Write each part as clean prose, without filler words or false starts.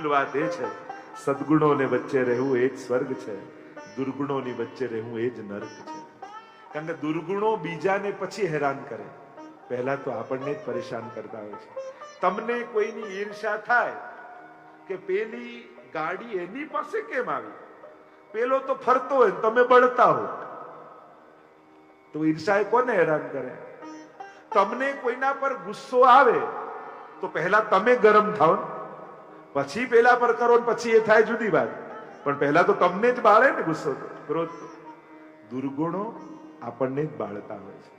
અસલ વાત એ છે, સદગુણોને વચ્ચે રહેવું એ જ સ્વર્ગ છે, દુર્ગુણોની વચ્ચે રહેવું એ જ નર્ક છે. કારણ કે દુર્ગુણો બીજાને પછી હેરાન કરે, પહેલા તો આપણને જ પરેશાન કરતા હોય છે. તમને કોઈની ઈર્ષા થાય કે પેલી ગાડી એની પાસે કેમ આવી, પેલો તો ફરતો હોય તમે બળતા હો, તો ઈર્ષા કોને હેરાન કરે? તમને કોઈના પર ગુસ્સો આવે તો પહેલા તમે ગરમ થાઓ, પછી પેલા પર કરો, પછી એ થાય જુદી વાત, પણ પહેલા તો તમને જ બાળે ને ગુસ્સો, ક્રોધ. દુર્ગુણો આપણને જ બાળતા હોય છે,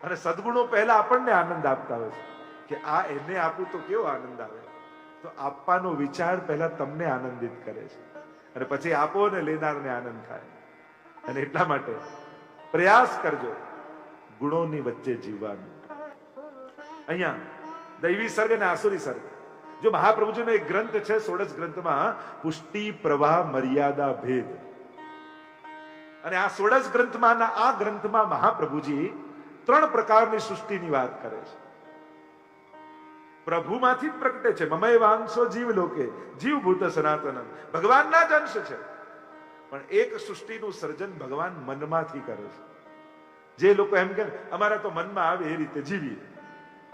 અને સદગુણો પહેલા આપણને આનંદ આપતા હોય છે કે આ એને આપું તો કેવો આનંદ આવે. તો આપવાનો વિચાર પહેલા તમને આનંદિત કરે છે, અને પછી આપો ને લેનારને આનંદ થાય. અને એટલા માટે પ્રયાસ કરજો ગુણોની વચ્ચે જીવવાનું. અહીંયા દૈવી સર્ગ અને આસુરી સર્ગ, જો મહાપ્રભુજીનો એક ગ્રંથ છે, 16 ગ્રંથમાં પુષ્ટિ પ્રવાહ મર્યાદા ભેદ, અને આ 16 ગ્રંથમાં આ ગ્રંથમાં મહાપ્રભુજી 3 પ્રકારની સૃષ્ટિની વાત કરે છે. પ્રભુમાંથી જ પ્રગટે છે, મમય વાંશો જીવ લોકે, જીવ ભૂત સનાતન, ભગવાનના જ અંશ છે. પણ એક સૃષ્ટિનું સર્જન ભગવાન મનમાંથી કરે છે. જે લોકો એમ કે અમારા તો મનમાં આવે એ રીતે જીવીએ,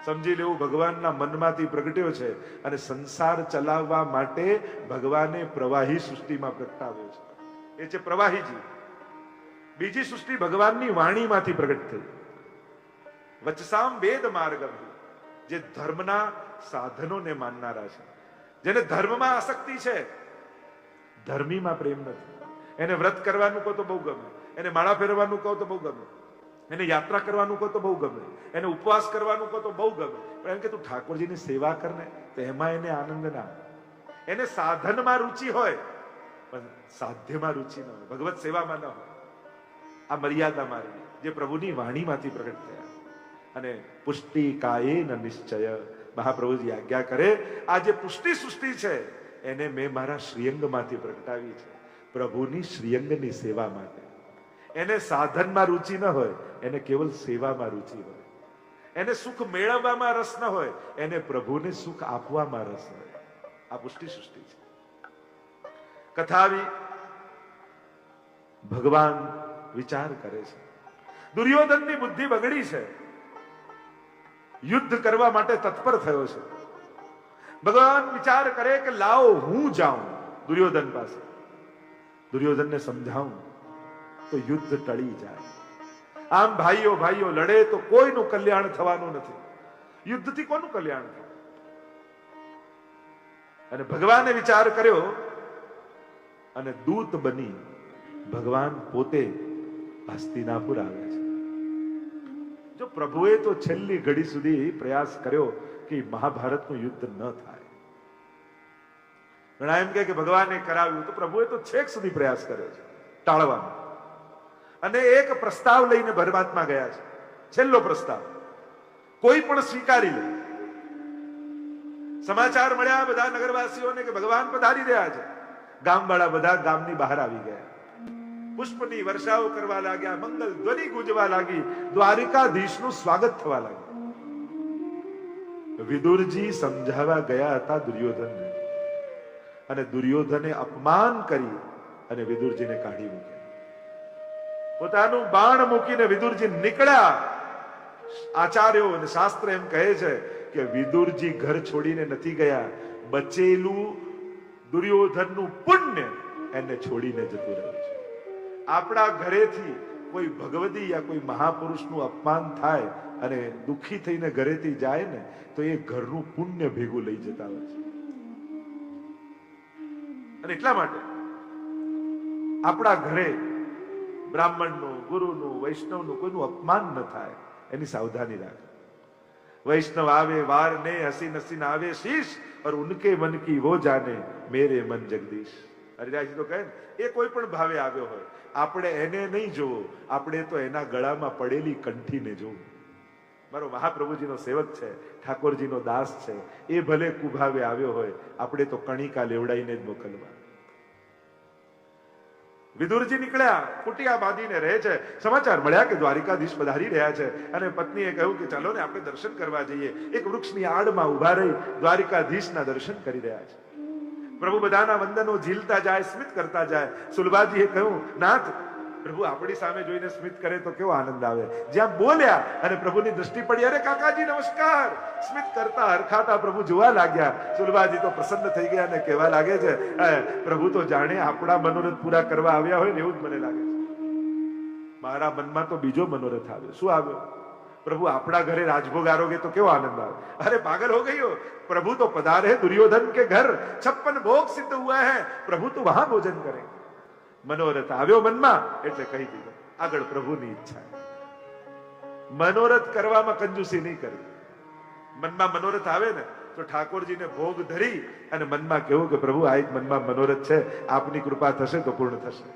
સમજી લેવું ભગવાનના મનમાંથી પ્રગટ્યો છે, અને સંસાર ચલાવવા માટે ભગવાને પ્રવાહી સૃષ્ટિમાં પ્રગટાવ્યો છે, એ છે પ્રવાહી જીવ. બીજી સૃષ્ટિ ભગવાનની વાણીમાંથી પ્રગટ થઈ, વચસામ વેદ માર્ગમ, જે ધર્મના સાધનોને માનનારા છે, જેને ધર્મમાં આસક્તિ છે, ધર્મીમાં પ્રેમ નથી. એને વ્રત કરવાનું કહો તો બહુ ગમે, એને માળા ફેરવાનું કહો તો બહુ ગમે, એને યાત્રા કરવાનું કહો તો બહુ ગમે, એને ઉપવાસ કરવાનું કહો તો બહુ ગમે, પણ એમ કે તું ઠાકોરજીની સેવા કરને તો એમાં એને આનંદ ના. એને સાધનમાં રુચિ હોય પણ સાધ્યમાં રુચિ ન હોય, ભગવત સેવામાં ન હોય. આ મર્યાદા માર્ગ જે પ્રભુની વાણીમાંથી પ્રગટ થયા. અને પુષ્ટિ કાયેન નિશ્ચય, મહાપ્રભુજી આજ્ઞા કરે આ જે પુષ્ટિ સૃષ્ટિ છે એને મેં મારા શ્રીઅંગમાંથી પ્રગટાવી છે, પ્રભુની શ્રીઅંગની સેવા માટે. એને સાધનમાં રુચિ ન હોય, એને કેવલ સેવામાં રુચિ હોય. એને સુખ મેળવવામાં રસ ન હોય, એને પ્રભુને સુખ આપવામાં રસ હોય. આ પુષ્ટિ સૃષ્ટિ છે. કથાવી ભગવાન વિચાર કરે છે, દુર્યોધનની બુદ્ધિ બગડી છે, યુદ્ધ કરવા માટે તત્પર થયો છે. ભગવાન વિચાર કરે કે લાવો હું જાઉં દુર્યોધન પાસે, દુર્યોધનને સમજાવું તો યુદ્ધ ટળી જાય. આમ ભાઈઓ ભાઈઓ લડે તો કોઈનું કલ્યાણ થવાનું નથી, યુદ્ધથી કોનું કલ્યાણ થાય? અને ભગવાને વિચાર કર્યો અને દૂત બની ભગવાન પોતે હસ્તિનાપુર આવે છે. જો પ્રભુએ તો છેલ્લી ઘડી સુધી પ્રયાસ કર્યો કે મહાભારતનું યુદ્ધ ન થાય. ઘણા એમ કે ભગવાને કરાવ્યું, તો પ્રભુએ તો છેક સુધી પ્રયાસ કર્યો છે ટાળવાનો. અને એક પ્રસ્તાવ લઈને પરમાત્મા ગયા છે, છેલ્લો પ્રસ્તાવ, કોઈ પણ સ્વીકારી લે. સમાચાર મળ્યા બધા નગરવાસીઓને કે ભગવાન પધારી રહ્યા છે. ગામવાળા બધા ગામની બહાર આવી ગયા, પુષ્પની વર્ષાઓ કરવા લાગ્યા, મંગલ ધ્વનિ ગુંજવા લાગી, દ્વારિકાધીશનું સ્વાગત થવા લાગ્યું. વિદુરજી સમજાવવા ગયા હતા દુર્યોધનને, અને દુર્યોધને અપમાન કરી અને વિદુરજીને કાઢી મૂક્યા. પોતાનું બાણ મૂકીને વિદુરજી નીકળ્યા. આચાર્યો અને શાસ્ત્ર એમ કહે છે કે વિદુરજી ઘર છોડીને નથી ગયા, બચેલું દુર્યોધનનું પુણ્ય એને છોડીને જતું રહ્યું છે. આપણા ઘરેથી કોઈ ભગવદી યા કોઈ મહાપુરુષનું અપમાન થાય અને દુઃખી થઈને ઘરેથી જાય ને, તો એ ઘરનું પુણ્ય ભેગું લઈ જતા હોય છે. અને એટલા માટે આપણા ઘરે બ્રાહ્મણનું, ગુરુનું, વૈષ્ણવનું કોઈનું અપમાન ન થાય એની સાવધાની રાખે. વૈષ્ણવ આવે વાર ને હસી નસી આવે શીશ, और उनके मन की वो जाने मेरे मन जगदीश. હરિદાસજી તો કહે ને, એ કોઈ પણ ભાવે આવ્યો હોય, આપણે એને નહીં જોવો, આપણે તો એના ગળામાં પડેલી કંઠીને જોવું. મારો મહાપ્રભુજીનો સેવક છે, ઠાકોરજીનો દાસ છે, એ ભલે કુભાવે આવ્યો હોય, આપણે તો કણિકા લેવડાઈને જ મોકલવા. વિદુરજી નીકળ્યા, કુટિયા બાંધીને રહે છે. સમાચાર મળ્યા કે દ્વારિકાધીશ પધારી રહ્યા છે, અને પત્નીએ કહ્યું કે ચાલો ને આપણે દર્શન કરવા જઈએ. એક વૃક્ષની આડમાં ઉભા રહી દ્વારિકાધીશના દર્શન કરી રહ્યા છે. પ્રભુ બધાના વંદનો ઝીલતા જાય, સ્મિત કરતા જાય. સુલભાજીએ કહ્યું, નાથ, પ્રભુ આપણી સામે જોઈને સ્મિત કરે તો કેવો આનંદ આવે. જ્યાં બોલ્યા અને પ્રભુની દ્રષ્ટિ પડી, અરે કાકાજી નમસ્કાર, સ્મિત કરતા હરખાતા પ્રભુ જોવા લાગ્યા. સુલભાજી તો પ્રસન્ન થઈ ગયા અને કહેવા લાગે છે, પ્રભુ તો જાણે આપણા મનોરથ પૂરા કરવા આવ્યા હોય ને એવું જ મને લાગે છે. મારા મનમાં તો બીજો મનોરથ આવ્યો. શું આવ્યો? प्रभु अपना घरे राजभोग आरोगे तो क्यों आनंद आवे. अरे पागल हो गई हो, प्रभु तो पधारे दुर्योधन के घर, 56 भोग सिद्ध हुआ है, प्रभु तो वहां भोजन करेंगे. मनोरथ આવ્યો મનમાં એટલે કહી દીધું, આગળ પ્રભુની ઈચ્છા. મનોરથ કરવામાં કંજૂસી નહીં કરવી. મનમાં મનોરથ આવે ને તો ઠાકોરજીને ભોગ ધરી અને મનમાં કહેવું કે પ્રભુ આ એક મનમાં મનોરથ છે, આપની કૃપા થશે તો પૂર્ણ થશે.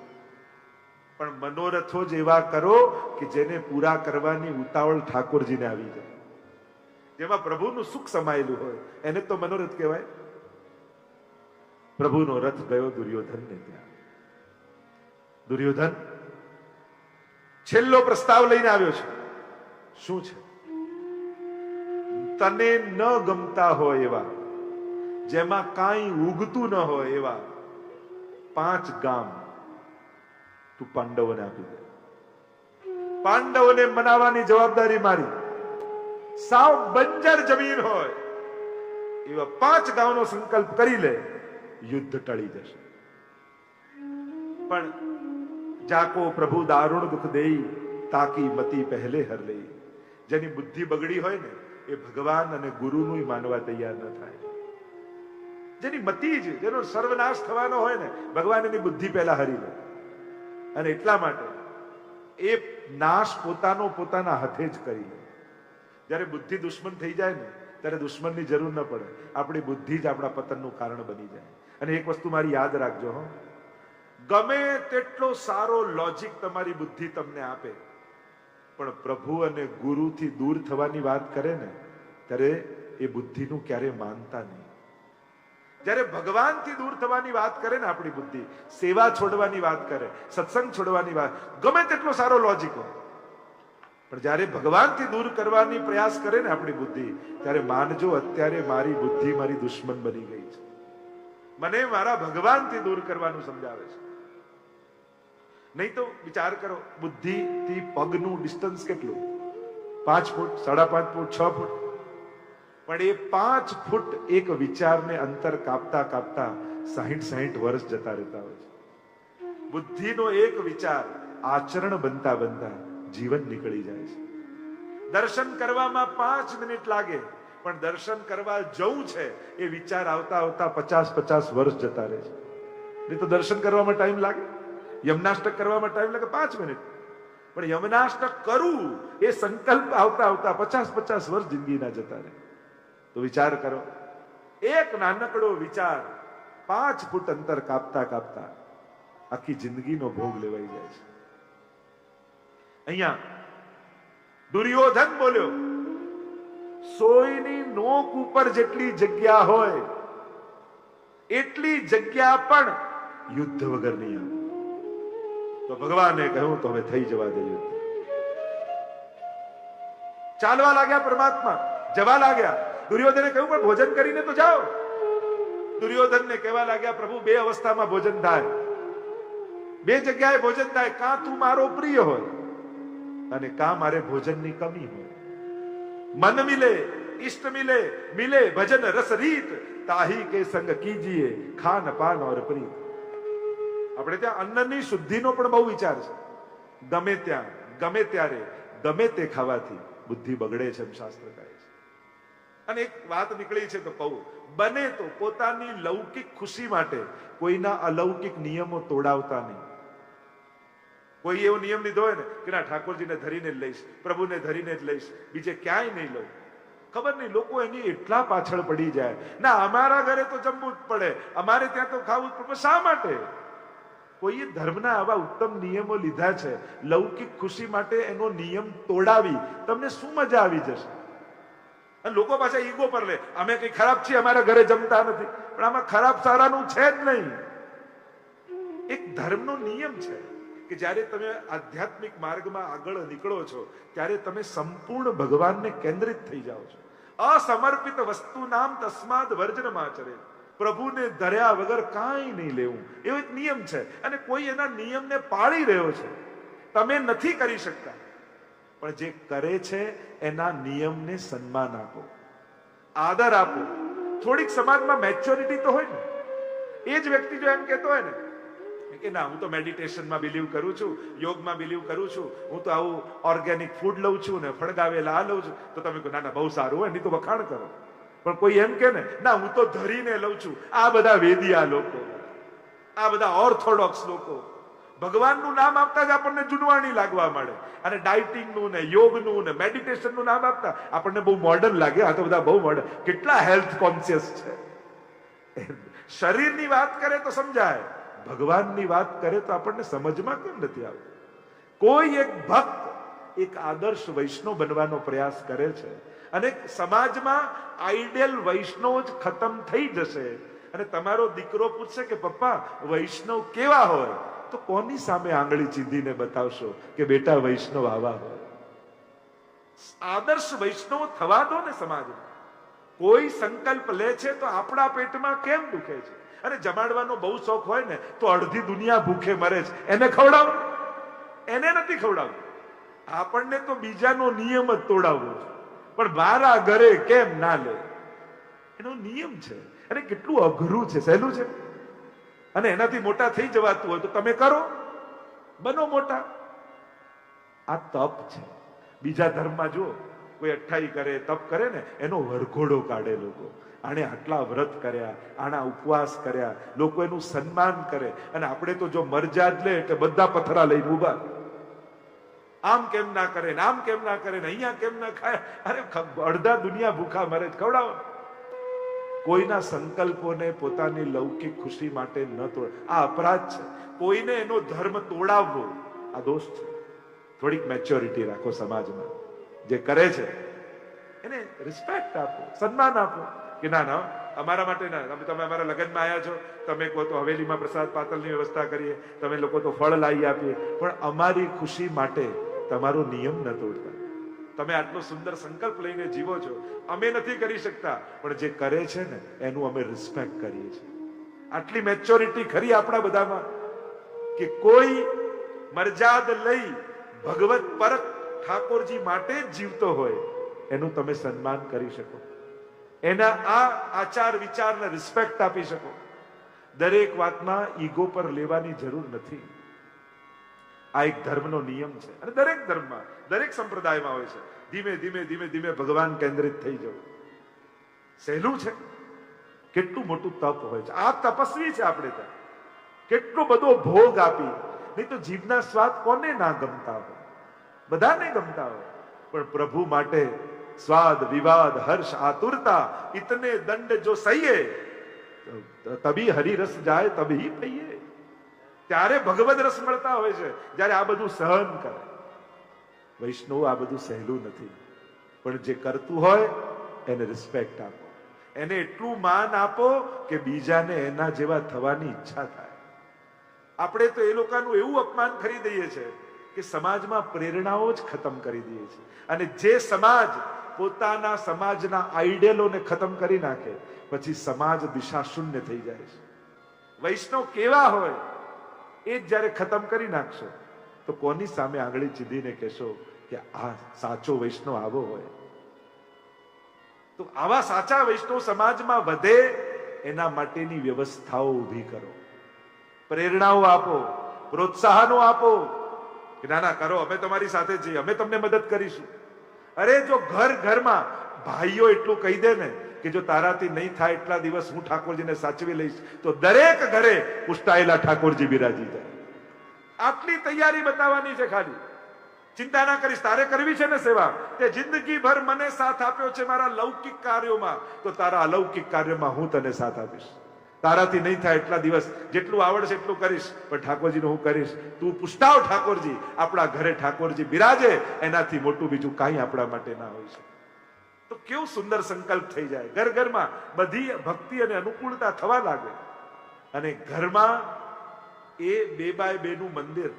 પણ મનોરથો જ એવા કરો કે જેને પૂરા કરવાની ઉતાવળ ઠાકોરજીને આવી જાય, જેમાં પ્રભુનું સુખ સમાયેલું હોય, એને તો મનોરથ કહેવાય. પ્રભુનો રથ ગયો દુર્યોધનને ત્યાં. દુર્યોધન છેલ્લો પ્રસ્તાવ લઈને આવ્યો છે. શું છે? તને ન ગમતા હોય એવા, જેમાં કાંઈ ઉગતું ન હોય એવા 5 ગામ તું પાંડવોને આપી દે. પાંડવોને મનાવવાની જવાબદારી મારી. સાવ બંજર જમીન હોય એવા 5 ગામનો સંકલ્પ કરી લે, યુદ્ધ ટળી જશે. પણ જાકો પ્રભુ દારૂણ દુઃખ દેઈ, તાકી મતી પહેલે હર લઈ. જેની બુદ્ધિ બગડી હોય ને એ ભગવાન અને ગુરુનું માનવા તૈયાર ન થાય. જેની મતી જ, જેનો સર્વનાશ થવાનો હોય ને, ભગવાન એની બુદ્ધિ પહેલા હરી લે. અને એટલા માટે એ નાશ પોતાના હાથે જ કરી લે. જ્યારે બુદ્ધિ દુશ્મન થઈ જાય ને ત્યારે દુશ્મનની જરૂર ન પડે, આપણી બુદ્ધિ જ આપણા પતનનું કારણ બની જાય. અને એક વસ્તુ મારી યાદ રાખજો, હો, ગમે તેટલો સારો લોજિક તમારી બુદ્ધિ તમને આપે, પણ પ્રભુ અને ગુરુથી દૂર થવાની વાત કરે ને ત્યારે એ બુદ્ધિનું ક્યારે માનતા નહીં. જ્યારે ભગવાનથી દૂર થવાની વાત કરે ને આપણી બુદ્ધિ, સેવા છોડવાની વાત કરે, સત્સંગ છોડવાની વાત, ગમે તેટલો સારો લોજિક હોય, પણ જ્યારે ભગવાનથી દૂર કરવાની પ્રયાસ કરે ને આપણી બુદ્ધિ, ત્યારે માનજો અત્યારે મારી બુદ્ધિ મારી દુશ્મન બની ગઈ છે. મને મારા ભગવાનથી દૂર કરવાનું સમજાવે છે. નહીં તો વિચાર કરો, બુદ્ધિથી પગનું ડિસ્ટન્સ કેટલું? 5 ફૂટ, 5.5 ફૂટ, 6 ફૂટ. પણ એ 5 ફૂટ એક વિચારને અંતર કાપતા કાપતા 60-60 વર્ષ જતા રહેતા હોય છે. બુદ્ધિનો એક વિચાર આચરણ બનતા બનતા જીવન નીકળી જાય છે. દર્શન કરવામાં 5 મિનિટ લાગે, પણ દર્શન કરવા જવું છે એ વિચાર આવતા આવતા 50-50 વર્ષ જતા રહે છે. નહીં તો દર્શન કરવામાં ટાઈમ લાગે, યમનાષ્ટક કરવામાં ટાઈમ લાગે 5 મિનિટ, પણ યમનાષ્ટક કરવું એ સંકલ્પ આવતા આવતા 50-50 વર્ષ જિંદગીના જતા રહે. તો વિચાર કરો, એક નાનકડો વિચાર 5 ફૂટ અંતર કાપતા કાપતા આખી જિંદગીનો ભોગ લેવાઈ જાય છે. અહીંયા દુર્યોધન બોલ્યો, સોયની નોક ઉપર જેટલી જગ્યા હોય એટલી જગ્યા પણ યુદ્ધ વગર નહીં આવે. તો ભગવાને કહ્યું તો હવે થઈ જવા દે યુદ્ધ. ચાલવા લાગ્યા પરમાત્મા, જવા લાગ્યા. દુર્યોધને કહ્યું પણ ભોજન કરીને તો જાઓ. દુર્યોધનને કહેવા લાગ્યા, પ્રભુ 2 અવસ્થામાં ભોજન થાય, 2 જગ્યાએ ભોજન થાય. કાં તું મારો પ્રિય હોય અને કાં મારે ભોજનની કમી હોય. મન મિલે, ઇષ્ટ મિલે, મિલે ભજન રસ રીત, તાહી કે સંગ કીજીએ ખાન પાન ઓર પ્રીત. આપણે ત્યાં અન્નની શુદ્ધિનો પણ બહુ વિચાર છે. ગમે ત્યાં, ગમે ત્યારે, ગમે તે ખાવાથી બુદ્ધિ બગડે છે એમ શાસ્ત્ર કહે છે. અને એક વાત નીકળી છે તો કહું, બને તો પોતાની લૌકિક ખુશી માટે કોઈના અલૌકિક નિયમો તોડાવતા નહીં. કોઈ એવો નિયમ લીધો હોય ને કે ના ઠાકોરજીને ધરીને જ લઈશ, પ્રભુને ધરીને જ લઈશ, બીજે ક્યાંય નહીં લઉં. ખબર નહીં, લોકો એની એટલા પાછળ પડી જાય, ના અમારા ઘરે તો જમવું જ પડે, અમારે ત્યાં તો ખાવું જ પડે. શા માટે? કોઈએ ધર્મના આવા ઉત્તમ નિયમો લીધા છે, લૌકિક ખુશી માટે એનો નિયમ તોડાવી તમને શું મજા આવી જશે? અને લોકો પાછા ઈગો પર લે, અમે કઈ ખરાબ છીએ, અમારા ઘરે જમતા નથી. પણ આમાં ખરાબ સારાનું છે જ નહીં. એક ધર્મનો નિયમ છે કે જ્યારે તમે આધ્યાત્મિક માર્ગમાં આગળ નીકળો છો ત્યારે તમે સંપૂર્ણ ભગવાનને કેન્દ્રિત થઈ જાઓ છો. અસમર્પિત વસ્તુ નામ તસ્માદ વર્જનમાચરે. પ્રભુને ધર્યા વગર કાંઈ નહીં લેવું, એવો એક નિયમ છે. અને કોઈ એના નિયમને પાળી રહ્યો છે, તમે નથી કરી શકતા, પણ જે કરે છે એના નિયમને સન્માન આપો, આદર આપો. થોડીક સમાજમાં મેચ્યોરિટી તો હોય ને. એ જ વ્યક્તિ જો એમ કહેતો હોય ને કે ના, હું તો મેડિટેશનમાં બિલીવ કરું છું, યોગમાં બિલીવ કરું છું, હું તો આવું ઓર્ગેનિક ફૂડ લઉં છું ને ફળગાવેલા આ લઉં છું, તો તમે કહો ના ના બહુ સારું હોય, એની તો વખાણ કરો. પણ કોઈ એમ કે ને ના, હું તો ધરીને લઉં છું, આ બધા વેદિયા લોકો, આ બધા ઓર્થોડોક્સ લોકો ભગવાનનું નામ આપતા જ આપણને જુનવાણી લાગવા મળે. અને ડાયટિંગનું ને યોગનું ને મેડિટેશનનું નામ આપતા આપણને બહુ મોડર્ન લાગે. આ તો બધા બહુ મોડર્ન, કેટલા હેલ્થ કોન્શિયસ છે. શરીરની વાત કરે તો સમજાય, ભગવાનની વાત કરે તો આપણને સમજમાં કેમ નથી આવતું? કોઈ એક ભક્ત એક આદર્શ વૈષ્ણવ બનવાનો પ્રયાસ કરે છે અને સમાજમાં આઈડિયલ વૈષ્ણવ જ ખતમ થઈ જશે. અને તમારો દીકરો પૂછશે કે પપ્પા વૈષ્ણવ કેવા હોય, તો કોની સામે આંગળી ચીંધીને બતાવશો કે બેટા વૈષ્ણવ આવા હોય? આદર્શ વૈષ્ણવ થવા દો ને સમાજમાં. કોઈ સંકલ્પ લે છે તો આપણા પેટમાં કેમ દુખે છે? અને જમાડવાનો બહુ શોખ હોય ને તો અડધી દુનિયા ભૂખે મરે છે, એને ખવડાવો, એને નથી ખવડાવવું. આપણને તો બીજાનો નિયમ જ તોડાવવો છે, પણ મારા ઘરે કેમ ના લે, એનો નિયમ છે. અને કેટલું અઘરું છે, સહેલું છે? અને એનાથી મોટા થઈ જવાતું હોય તો તમે કરો, બનો મોટા. આ તપ છે. બીજા ધર્મમાં જુઓ, કોઈ 28 કરે, તપ કરે ને, એનો વરઘોડો કાઢે લોકો. આણે આટલા વ્રત કર્યા, આના ઉપવાસ કર્યા, લોકો એનું સન્માન કરે. અને આપણે તો જો મરજા જ લે એટલે બધા પથરા લઈને ઉભા. આમ કેમ ના કરે ને, આમ કેમ ના કરે ને, અહીંયા કેમ ના ખાય? અરે અડધા દુનિયા ભૂખા મરે જ, ખવડાવો. કોઈના સંકલ્પોને પોતાની લૌકિક ખુશી માટે ન તોડ, આ અપરાધ છે. કોઈને એનો ધર્મ તોડાવવો આ દોષ છે. થોડીક મેચ્યોરિટી રાખો સમાજમાં. જે કરે છે એને રિસ્પેક્ટ આપો, સન્માન આપો. કે ના ના, અમારા માટે ના, તમે અમારા લગ્નમાં આવ્યા છો, તમે કહો તો હવેલીમાં પ્રસાદ પાતળની વ્યવસ્થા કરીએ, તમે લોકો તો ફળ લાવી આપીએ, પણ અમારી ખુશી માટે તમારો નિયમ ન તોડતા. તમે આટલો સુંદર સંકલ્પ લઈને જીવો છો, અમે નથી કરી શકતા, પણ જે કરે છે ને એનું અમે રિસ્પેક્ટ કરીએ છીએ. આટલી મેચ્યોરિટી ખરી આપણા બધામાં કે કોઈ મરજાદ લઈ ભગવત પરક ઠાકોરજી માટે જ જીવતો હોય એનું તમે સન્માન કરી શકો, એના આ આચાર વિચારને રિસ્પેક્ટ આપી શકો. દરેક વાતમાં ઈગો પર લેવાની જરૂર નથી. આ એક ધર્મનો નિયમ છે અને દરેક ધર્મમાં, દરેક સંપ્રદાયમાં હોય છે. ધીમે ધીમે ધીમે ધીમે ભગવાન કેન્દ્રિત થઈ જવું સહેલું છે. કેટલું મોટું તપ હોય છે. આ તપસ્વી છે આપણે ત્યાં. કેટલો બધો ભોગ આપી, નહીં તો જીભના સ્વાદ કોને ના ગમતા હોય? બધાને ગમતા હોય, પણ પ્રભુ માટે સ્વાદ વિવાદ હર્ષ આતુરતા ઇતને દંડ જો સહીએ તભી હરિરસ જાય તભી પહીએ. ત્યારે ભગવદ રસ મળતા હોય છે, જ્યારે આ બધું સહન કરે. વૈષ્ણવ આ બધું સહેલું નથી, પણ જે કરતું હોય એને રિસ્પેક્ટ આપો, એને એટલું માન આપો કે બીજાને એના જેવા થવાની ઈચ્છા થાય. આપણે તો એ લોકોનું એવું અપમાન કરી દઈએ છીએ કે સમાજમાં પ્રેરણાઓ જ ખતમ કરી દઈએ છીએ. અને જે સમાજ પોતાના સમાજના આઈડિયલોને ખતમ કરી નાખે પછી સમાજ દિશા શૂન્ય થઈ જાય છે. વૈષ્ણવ કેવા હોય એ જ જ્યારે ખતમ કરી નાખશો તો કોની સામે આંગળી ચીંધીને કહેશો કે આ સાચો વૈષ્ણવ આવો હોય? તો આવા સાચા વૈષ્ણવ સમાજમાં વધે એના માટેની વ્યવસ્થાઓ ઊભી કરો, પ્રેરણાઓ આપો, પ્રોત્સાહનો આપો કે ના ના કરો, અમે તમારી સાથે છીએ, અમે તમને મદદ કરીશું. અરે જો ઘર ઘરમાં ભાઈઓ એટલું કહી દે ને કે જો તારાથી નહીં થાય એટલા દિવસ હું ઠાકોરજીને સાચવી લઈશ, તો દરેક ઘરે પુષ્ટાયેલા ઠાકોરજી બિરાજી જાય. આટલી તૈયારી બતાવવાની છે. ખાલી ચિંતા ના કરીશ, તારે કરવી છે ને સેવા, તે જિંદગીભર મને સાથ આપ્યો છે મારા લૌકિક કાર્યોમાં, તો તારા અલૌકિક કાર્યમાં હું તને સાથ આપીશ. તારાથી નહીં થાય એટલા દિવસ જેટલું આવડશે એટલું કરીશ, પણ ઠાકોરજીનું હું કરીશ. તું પુષ્ટાવ ઠાકોરજી, આપણા ઘરે ઠાકોરજી બિરાજે, એનાથી મોટું બીજું કાંઈ આપણા માટે ના હોય છે. તો કેવું સુંદર સંકલ્પ થઈ જાય. ઘર ઘરમાં બધી ભક્તિ અને અનુકૂળતા થવા લાગે. અને ઘરમાં એ 2x2 નું મંદિર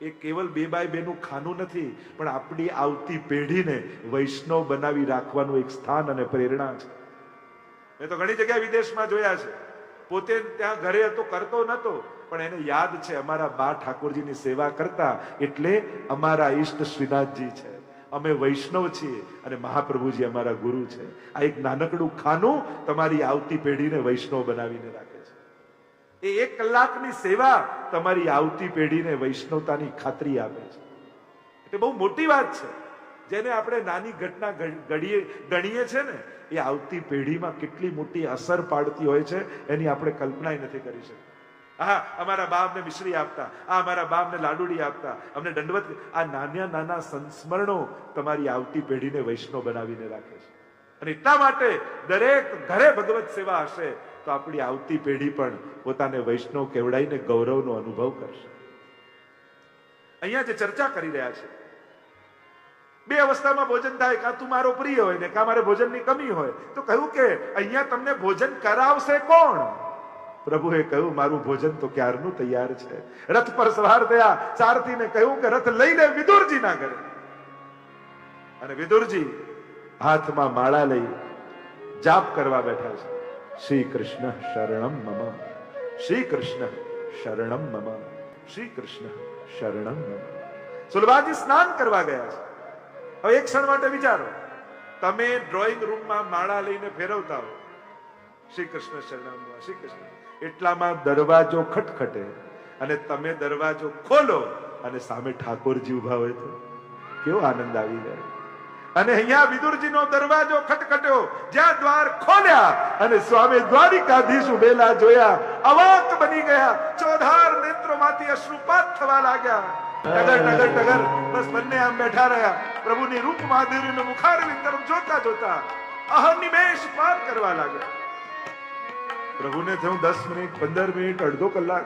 એ કેવલ 2x2 નું ખાનું નથી, પણ આપણી આવતી પેઢીને વૈષ્ણવ બનાવી રાખવાનું એક સ્થાન અને પ્રેરણા છે. મેં તો ઘણી જગ્યાએ વિદેશમાં જોયા છે, પોતે ત્યાં ઘરે હતો, કરતો નતો, પણ એને યાદ છે અમારા બા ઠાકોરજીની સેવા કરતા એટલે અમારા ઈષ્ટ શ્રીનાથજી છે, અમે વૈષ્ણવ છીએ અને મહાપ્રભુજી અમારા ગુરુ છે. આ એક નાનકડું ખાનું તમારી આવતી પેઢીને વૈષ્ણવ બનાવીને રાખે છે. એ 1 કલાકની સેવા તમારી આવતી પેઢીને વૈષ્ણવતાની ખાતરી આપે છે. એટલે બહુ મોટી વાત છે. જેને આપણે નાની ઘટના ગણીએ છે ને, એ આવતી પેઢીમાં કેટલી મોટી અસર પાડતી હોય છે એની આપણે કલ્પના નથી કરી શકતા. હા, અમારા બાપને મિશ્રી આપતા, અમારા બાપને લાડુડી આપતા, અમને દંડવત, આ નાના નાના સંસ્મરણો તમારી આવતી પેઢીને વૈષ્ણવ બનાવીને રાખે છે. અને એટલા માટે દરેક ઘરે ભગવત સેવા હશે તો આપણી આવતી પેઢી પણ પોતાને વૈષ્ણવ કહેવડાઈને ગૌરવનો અનુભવ કરશે. અહીંયા જે ચર્ચા કરી રહ્યા છે, 2 અવસ્થામાં ભોજન થાય, કાં તું મારો પ્રિય હોય ને કાં મારે ભોજનની કમી હોય. તો કહ્યું કે અહીંયા તમને ભોજન કરાવશે કોણ? પ્રભુએ કહ્યું મારું ભોજન તો ક્યારનું તૈયાર છે. રથ પર સવાર થયા, સારથીને કહ્યું કે રથ લઈ લે વિદુરજી ના ઘરે. અને વિદુરજી હાથમાં માળા લઈ જાપ કરવા બેઠા છે. શ્રી કૃષ્ણ શરણમ મમ, શ્રી કૃષ્ણ શરણમ મમ, શ્રી કૃષ્ણ શરણમ મમ. સુલભાજી સ્નાન કરવા ગયા છે. હવે એક ક્ષણ માટે વિચારો, તમે ડ્રોઈંગ રૂમમાં માળા લઈને ફેરવતા હો, શ્રી કૃષ્ણ શરણમ, શ્રી કૃષ્ણ, એટલામાં દરવાજો ખટખટે અને તમે દરવાજો ખોલો અને સામે ઠાકોરજી ઉભા હોય તો કેવો આનંદ આવી જાય. અને અહીંયા વિદુરજીનો દરવાજો ખટખટ્યો, જ્યાં દ્વાર ખોલ્યા અને સ્વામી દ્વારિકાધીશ ઉભેલા જોયા, અવાક બની ગયા, ચોધાર નેત્રોમાંથી અશ્રુપાત થવા લાગ્યા. ટગર ટગર ટગર બસ બંને આમ બેઠા રહ્યા. પ્રભુની રૂપ માધુર્યનું મુખારવિંદ તરફ જોતા જોતા અહનિમેષ પાર કરવા લાગ્યા. પ્રભુને થયું 10 મિનિટ, 15 મિનિટ, અડધો કલાક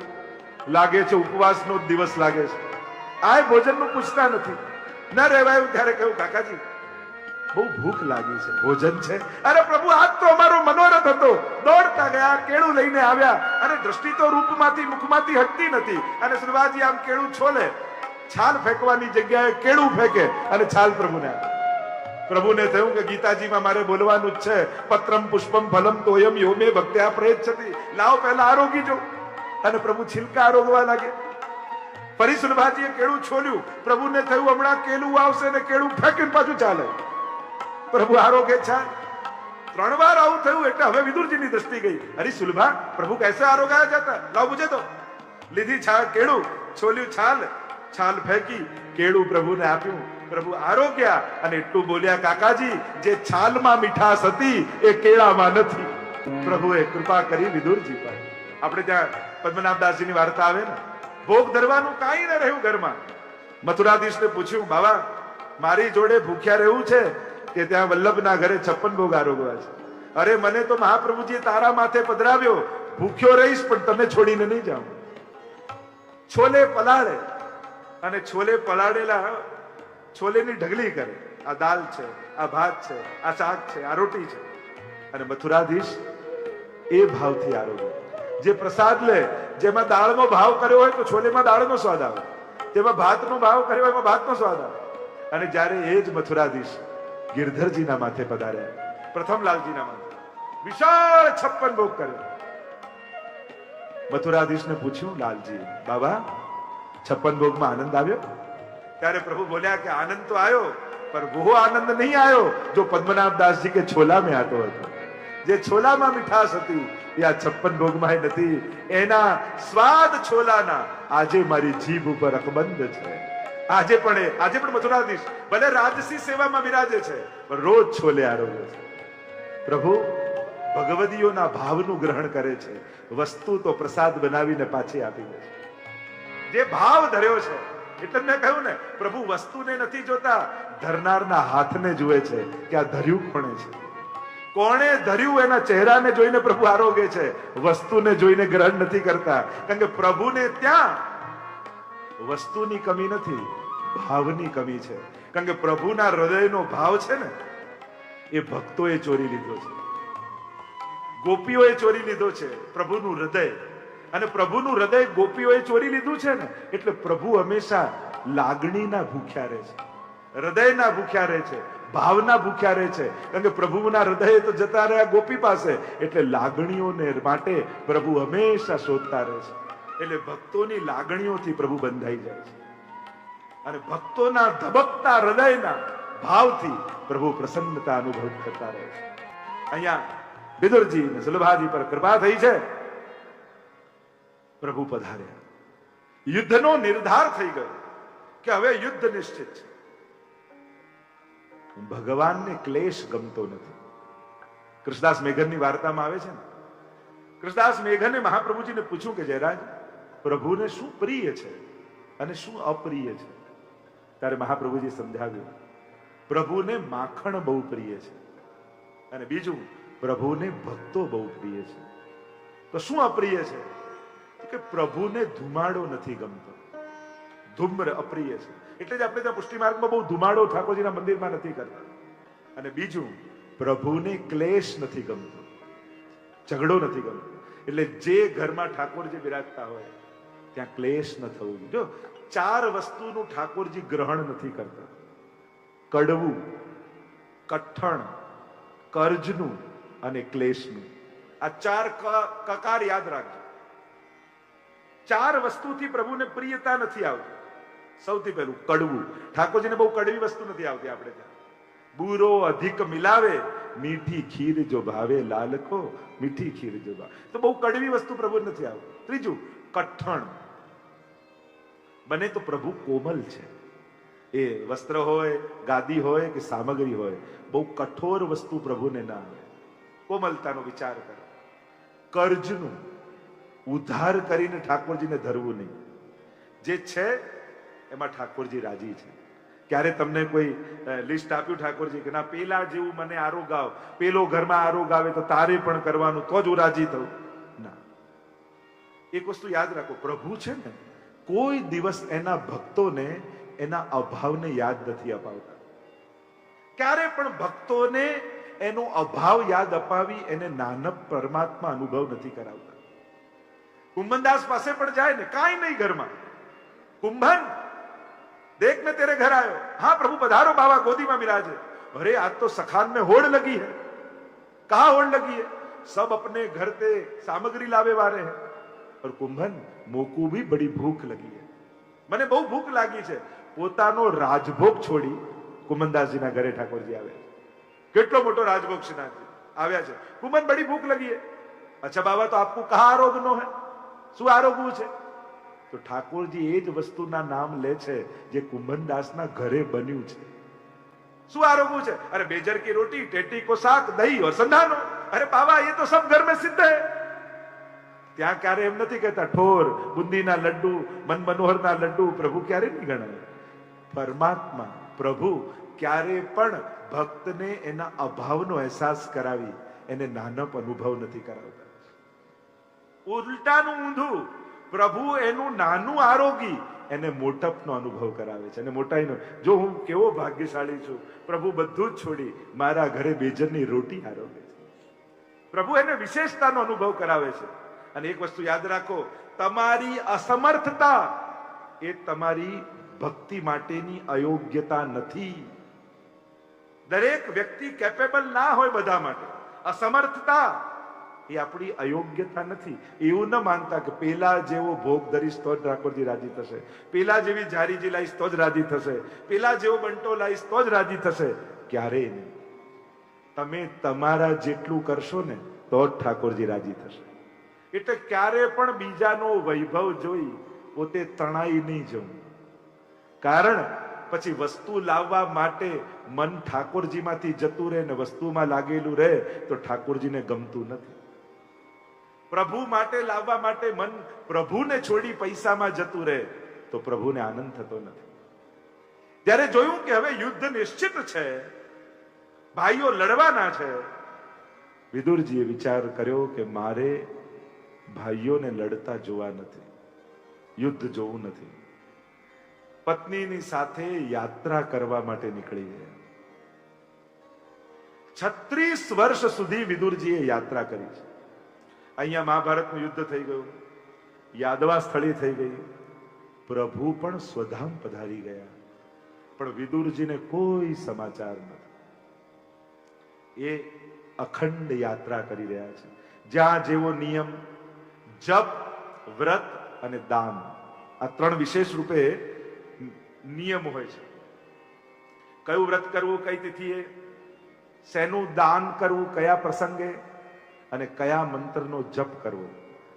લાગે છે. ઉપવાસનો દિવસ લાગે છે. આ ભોજનનું પૂછતા નથી. ન રહેવાયું ત્યારે કહ્યું કાકાજી બહુ ભૂખ લાગી છે, ભોજન છે? અરે પ્રભુ આજ તો અમારો મનોરથ હતો. દોડતા ગયા, કેળું લઈને આવ્યા અને દ્રષ્ટિ તો રૂપમાંથી મુખમાંથી હટતી નથી. અને સુરવાજી આમ કેળું છોલે, છાલ ફેંકવાની જગ્યાએ કેળું ફેંકે અને છાલ પ્રભુને આપે. પ્રભુને થયું કે ગીતાજીમાં મારે બોલવાનું જ છે, પત્રમ પુષ્પમ ફલમ તોયમ યો મે ભક્ત્યા પ્રયચ્છતિ. લાવો પહેલા આરોગી જો. અને પ્રભુ છિલકા આરોગવા લાગે. ફરી સુલભાજીએ કેળું છોલ્યું. પ્રભુને થયું હમણાં કેળું આવશે ને કેળું ફેંકીને પાછું ચાલે. પ્રભુ આરોગે છાલ. 3 વાર આવું થયું એટલે હવે વિદુરજીની દ્રષ્ટિ ગઈ. અરે સુલભા, પ્રભુ कैसे આરોગાયા જાતા? લાવ મુझे તો. લીધી છાલ, કેળું છોલ્યું, છાલ છાલ ફેંકી, કેળું પ્રભુને આપ્યું. પ્રભુ આરોગ્યા અને એટલું બોલ્યા, કાકાજી જે છાલમાં મીઠાશ હતી એ કેળામાં નથી. પ્રભુએ કૃપા કરી વિદુરજી પર. આપણે ત્યાં પદ્મનાભદાસજીની વાર્તા આવે ને, ભોગ ધરવાનું કાંઈ ન રહ્યું ઘરમાં. મથુરાધીશને પૂછ્યું, બાબા મારી જોડે ભૂખ્યા રહેવું છે કે ત્યાં વલ્લભના ઘરે 56 ભોગ આરોગવા છે? અરે મને તો મહાપ્રભુજીએ તારા માથે પધરાવ્યો, ભૂખ્યો રહીશ પણ તને છોડીને નહીં જાઉં. છોલે પલાળે અને છોલે પલાળેલા છોલેની ઢગલી કરે. આ દાલ છે, આ ભાત છે, આ શાક છે, આ રોટી છે. અને મથુરાધીશ એ ભાવથી આરોગે. જે પ્રસાદ લે, જેમાં દાળનો ભાવ કર્યો હોય તો છોલેમાં દાળનો સ્વાદ આવે, જેમાં ભાતનો ભાવ કર્યો હોય એમાં ભાતનો સ્વાદ આવે. અને જ્યારે એ જ મથુરાધીશ ગિરધરજીના માથે પધાર્યા, પ્રથમલાલજીના માથે વિશાળ 56 ભોગ કર્યો. મથુરાધીશને પૂછ્યું, લાલજી બાબા 56 ભોગમાં આનંદ આવ્યો? ત્યારે પ્રભુ બોલ્યા કે આનંદ તો આવ્યો, पर वो आनंद नहीं आयो जो पद्मनाभदास जी के छोला में आतो હતો. જે છોલામાં મીઠાશ હતી એ આ 56 ભોગમાં નથી. એના સ્વાદ છોલાના આજે મારી જીભ ઉપર અકબંધ છે. આજે પણ મથુરાધીશ ભલે રાજસી સેવામાં બિરાજે છે પણ રોજ છોલે આરોગે છે. પ્રભુ ભગવદીઓના ભાવનું ગ્રહણ કરે છે, વસ્તુ તો પ્રસાદ બનાવીને પાછી આપી દે છે. જે ભાવ ધર્યો છે એટલે મેં કહ્યું ને, પ્રભુ વસ્તુને નથી જોતા, ધરનારના હાથને જુએ છે કે આ ધર્યું કોણે છે, કોણે ધર્યું એના ચહેરાને જોઈને પ્રભુ આરોગે છે. વસ્તુને જોઈને ગ્રહણ નથી કરતા, કારણ કે પ્રભુને ત્યાં વસ્તુની કમી નથી, ભાવની કમી છે. કારણ કે પ્રભુના હૃદયનો ભાવ છે ને એ ભક્તોએ ચોરી લીધો છે, ગોપીઓએ ચોરી લીધો છે પ્રભુનું હૃદય. અને પ્રભુનું હૃદય ગોપીઓએ ચોરી લીધું છે ને એટલે પ્રભુ હંમેશા લાગણીના ભૂખ્યા રહે છે, હૃદયના ભૂખ્યા રહે છે. ભાવના ભૂખ્યા રહે છે. કારણ કે પ્રભુના હૃદય તો જતા રહ્યા ગોપી પાસે, એટલે લાગણીઓને માટે પ્રભુ હંમેશા શોધતા રહે છે. એટલે ભક્તોની લાગણીઓથી પ્રભુ બંધાઈ જાય છે અને ભક્તોના ધબકતા હૃદયના ભાવથી પ્રભુ પ્રસન્નતા અનુભવ કરતા રહે છે. અહીંયા વિદુરજી અને સુલભાજી પર કૃપા થઈ છે. પ્રભુ પધાર્યા, યુદ્ધનો નિર્ધાર થઈ ગયો કે હવે યુદ્ધ નિશ્ચિત છે. ભગવાનને ક્લેશ ગમતો નથી. કૃષ્ણદાસ મેઘનની વાર્તામાં આવે છે ને, કૃષ્ણદાસ મેઘને મહાપ્રભુજીને પૂછ્યું કે જયરાજ, પ્રભુને શું પ્રિય છે અને શું અપ્રિય છે? ત્યારે મહાપ્રભુજી સમજાવ્યું, પ્રભુને માખણ બહુ પ્રિય છે અને બીજું પ્રભુને ભક્તો બહુ પ્રિય છે. તો શું અપ્રિય છે? કે પ્રભુને ધુમાડો નથી ગમતો, ધૂમ્ર અપ્રિય છે. એટલે જ આપણે ત્યાં પુષ્ટિ માર્ગમાં બહુ ધુમાડો ઠાકોરજીના મંદિરમાં નથી કરતા. અને બીજું, પ્રભુને ક્લેશ નથી ગમતો, ઝઘડો નથી ગમતો. એટલે જે ઘરમાં ઠાકોરજી બિરાજતા હોય ત્યાં ક્લેશ ન થવું જોઈએ. જો 4 વસ્તુનું ઠાકોરજી ગ્રહણ નથી કરતા: કડવું, કઠણ, કર્જનું અને ક્લેશનું. આ 4 કકાર યાદ રાખજો. 4 વસ્તુથી પ્રભુને પ્રિયતા નથી આવતી. સૌથી પહેલું કડવું. ઠાકોરજીને બહુ કડવી વસ્તુ નથી આવતી. આપણે ત્યાં બુરો અધિક મિલાવે, મીઠી ખીર જો ભાવે લાલકો, મીઠી ખીર જો ભાવે. તો બહુ કડવી વસ્તુ પ્રભુ નથી આવતી. ત્રીજું કઠણ. બને તો પ્રભુ કોમલ છે. એ વસ્ત્ર હોય, ગાદી હોય કે સામગ્રી હોય, બહુ કઠોર વસ્તુ પ્રભુને ના આવે. કોમલતાનો વિચાર કરો. કર્જનું, ઉધાર કરીને ઠાકોરજીને ધરવું નહીં. જે છે એમાં ઠાકોરજી રાજી છે. ક્યારે તમને કોઈ લિસ્ટ આપ્યું ઠાકોરજી કે ના પેલા જેવું મને આરોગ આવ, પેલો ઘરમાં આરોગ આવે તો તારે પણ કરવાનું, તો જ હું રાજી થઉં? ના. એક વસ્તુ યાદ રાખો, પ્રભુ છે ને કોઈ દિવસ એના ભક્તોને એના અભાવને યાદ નથી અપાવતા. ક્યારે પણ ભક્તોને એનો અભાવ યાદ અપાવી એને નાનપ પરમાત્મા અનુભવ નથી કરાવતા. કુંભનદાસ પાસે પણ જાય ને, કાંઈ નહીં ઘરમાં, કુંભન देख मैं तेरे घर आयो, हाँ प्रभु पधारो बाबा गोदी में विराजे. अरे आज तो सखान में होड़ लगी है. कहाँ होड़ लगी है? सब अपने घर से सामग्री लावे वाले हैं. और कुंभन मोकू भी बड़ी भूख लगी है, મને બહુ ભૂખ લાગી છે. પોતાનો રાજભોગ છોડી કુંભનદાસજીના ઘરે ઠાકોરજી આવ્યા છે. કેટલો મોટો રાજભોગ શ્રીનાથજી આવ્યા છે. કુંભન બડી ભૂખ લગી है. अच्छा बाबा तो आपको कहाँ आरोग नो है? શું આરોગવું છે? તો ઠાકોરજી એ જ વસ્તુના નામ લે છે જે કુંભનદાસના ઘરે બન્યું છે. શું આરોગવું છે? અરે બેજર की रोटी, टेटी को साग, दही और संधानो. अरे बाबा ये तो सब घर में सिद्ध है. ત્યાં ક્યારે એમ નથી કહેતા ઠોર, બુંદીના લડ્ડુ, મન મનોહરના લડ્ડુ પ્રભુ ક્યારે નહીં ગણાવે. પરમાત્મા પ્રભુ ક્યારે પણ ભક્તને એના અભાવનો અહેસાસ કરાવી એને નાનપ અનુભવ નથી કરાવતા. ઉલટાનું ઊંધું, પ્રભુ એનું નાનું આરોગી એને મોટપનો અનુભવ કરાવે છે. અને મોટાઈનો, જો હું કેવો ભાગ્યશાળી છું, પ્રભુ બધું જ છોડી મારા ઘરે બેજરની રોટી આરોગે છે. પ્રભુ એને વિશેષતાનો અનુભવ કરાવે છે. અને એક વસ્તુ યાદ રાખો, તમારી અસમર્થતા એ તમારી ભક્તિ માટેની અયોગ્યતા નથી. દરેક વ્યક્તિ કેપેબલ ના હોય બધા માટે. અસમર્થતા એ આપણી અયોગ્યતા નથી. એવું ન માનતા કે પેલા જેવો ભોગ ધરીશ તો જ ઠાકોરજી રાજી થશે, પેલા જેવી જારીજી લાવીશ તો જ રાજી થશે, પેલા જેવો બંટો લાવીશ તો જ રાજી થશે. ક્યારેય નહીં. તમે તમારા જેટલું કરશો ને તો જ ઠાકોરજી રાજી થશે. એટલે ક્યારે પણ બીજાનો વૈભવ જોઈ પોતે તણાઈ નહીં જવું. કારણ પછી વસ્તુ લાવવા માટે મન ઠાકોરજીમાંથી જતું રહે ને વસ્તુમાં લાગેલું રહે તો ઠાકોરજીને ગમતું નથી. પ્રભુ માટે લાવવા માટે મન પ્રભુને છોડી પૈસામાં જતું રહે તો પ્રભુને આનંદ થતો નથી. ત્યારે જોયું કે હવે યુદ્ધ નિશ્ચિત છે, ભાઈઓ લડવાના છે, વિદુરજીએ વિચાર કર્યો કે મારે ભાઈઓને લડતા જોવા નથી, યુદ્ધ જોવું નથી. પત્નીની સાથે યાત્રા કરવા માટે નીકળી ગયા. 36 વર્ષ સુધી વિદુરજીએ યાત્રા કરી છે. અહીંયા મહાભારતનું યુદ્ધ થઈ ગયું, યાદવા સ્થળે થઈ ગઈ, પ્રભુ પણ સ્વધામ પધારી ગયા, પણ વિદુરજીને કોઈ સમાચાર નથી. એ અખંડ યાત્રા કરી રહ્યા છે. જ્યાં જેવો નિયમ, જપ, વ્રત અને દાન, આ ત્રણ વિશેષ રૂપે નિયમ હોય છે. કયું વ્રત કરવું કઈ તિથિએ, શેનું દાન કરવું કયા પ્રસંગે, અને કયા મંત્રનો જપ કરવો,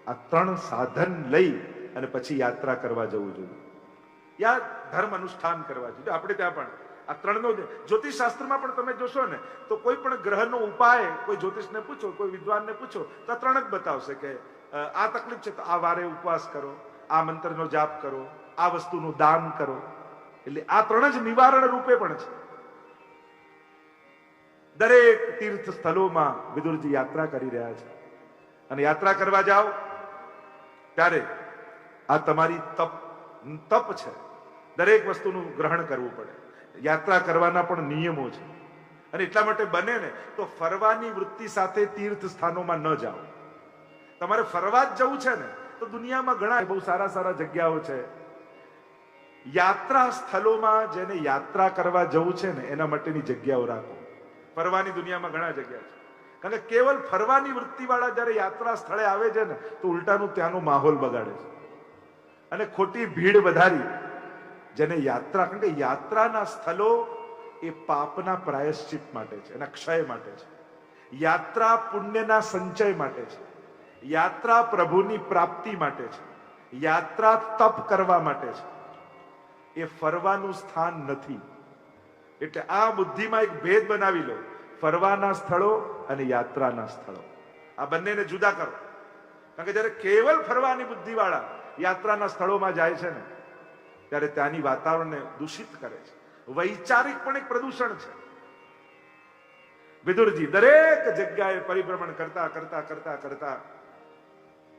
આ ત્રણ સાધન લઈ અને પછી યાત્રા કરવા જવું જોઈએ, યા ધર્મ અનુષ્ઠાન કરવા જોઈએ. આપણે ત્યાં પણ આ ત્રણનો, જ્યોતિષ શાસ્ત્રમાં પણ તમે જોશો ને તો કોઈ પણ ગ્રહનો ઉપાય કોઈ જ્યોતિષને પૂછો, કોઈ વિદ્વાનને પૂછો તો આ ત્રણ જ બતાવશે કે આ તકલીફ છે તો આ વારે ઉપવાસ કરો, આ મંત્રનો જાપ કરો, આ વસ્તુનું દાન કરો. એટલે આ ત્રણ જ નિવારણ રૂપે પણ છે. દરેક તીર્થ સ્થળોમાં વિદુરજી યાત્રા કરી રહ્યા છે. અને યાત્રા કરવા જાઓ ત્યારે આ તમારી તપ છે. દરેક વસ્તુનું ગ્રહણ કરવું પડે. યાત્રા કરવાના પણ નિયમો છે. અને એટલા માટે બને ને તો ફરવાની વૃત્તિ સાથે તીર્થ સ્થાનોમાં ન જાઓ. તમારે ફરવા જ જવું છે ને તો દુનિયામાં ઘણા બહુ સારા સારા જગ્યાઓ છે. યાત્રા સ્થળોમાં જેને યાત્રા કરવા જવું છે ને એના માટેની જગ્યાઓ રાખો. ફરવાની દુનિયામાં ઘણા જગ્યા છે. કારણ કે કેવલ ફરવાની વૃત્તિ વાળા જયારે યાત્રા સ્થળે આવે છે ને તો ઉલટાનું ત્યાંનો માહોલ બગાડે છે અને ખોટી ભીડ વધારી. જેને યાત્રા, કારણ કે યાત્રાના સ્થળો એ પાપના પ્રાયશ્ચિત માટે છે, એના ક્ષય માટે છે. યાત્રા પુણ્યના સંચય માટે છે. યાત્રા પ્રભુની પ્રાપ્તિ માટે છે. યાત્રા તપ કરવા માટે છે. એ ફરવાનું સ્થાન નથી. એટલે આ બુદ્ધિમાં એક ભેદ બનાવી લો, ફરવાના સ્થળો અને યાત્રાના સ્થળો, આ બંનેને જુદા કરો. કારણ કે જયારે કેવલ ફરવાની બુદ્ધિ વાળા યાત્રાના સ્થળોમાં જાય છે ને ત્યારે ત્યાંની વાતાવરણને દૂષિત કરે છે. વૈચારિક પણ એક પ્રદૂષણ છે. વિદુરજી દરેક જગ્યાએ પરિભ્રમણ કરતા કરતા કરતા કરતા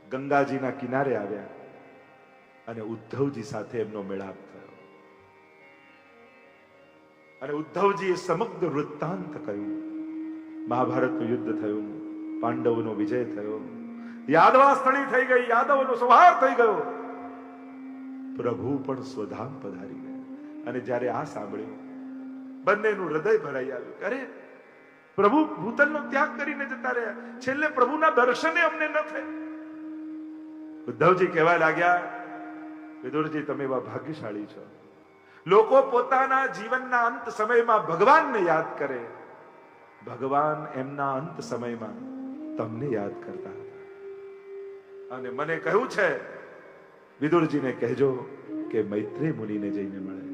ગંગાજીના કિનારે આવ્યા અને ઉદ્ધવજી સાથે એમનો મેળાપ થયો. અને ઉદ્ધવજીએ સમગ્ર વૃત્તાંત કહ્યું. મહાભારતનું યુદ્ધ થયું, પાંડવોનો વિજય થયો, યાદવાસ્થળી થઈ ગઈ, યાદવોનો સંહાર થઈ ગયો, પ્રભુ પણ સ્વધામ પધારી ગયા. અને જ્યારે આ સાંભળ્યું બંનેનું હૃદય ભરાઈ આવ્યું. અરે પ્રભુ ભૂતલનો ત્યાગ કરીને જતા રહ્યા, છેલ્લે પ્રભુના દર્શને અમને ન થયા. ઉદ્ધવજી કહેવા લાગ્યા, વિદુરજી તમે એવા ભાગ્યશાળી છો. લોકો પોતાના જીવનના અંત સમયમાં ભગવાનને યાદ કરે, ભગવાન એમના અંત સમયમાં તમને યાદ કરતા હતા. અને મને કહ્યું છે વિદુરજીને કહેજો કે મૈત્રેય મુનિને જઈને મળે.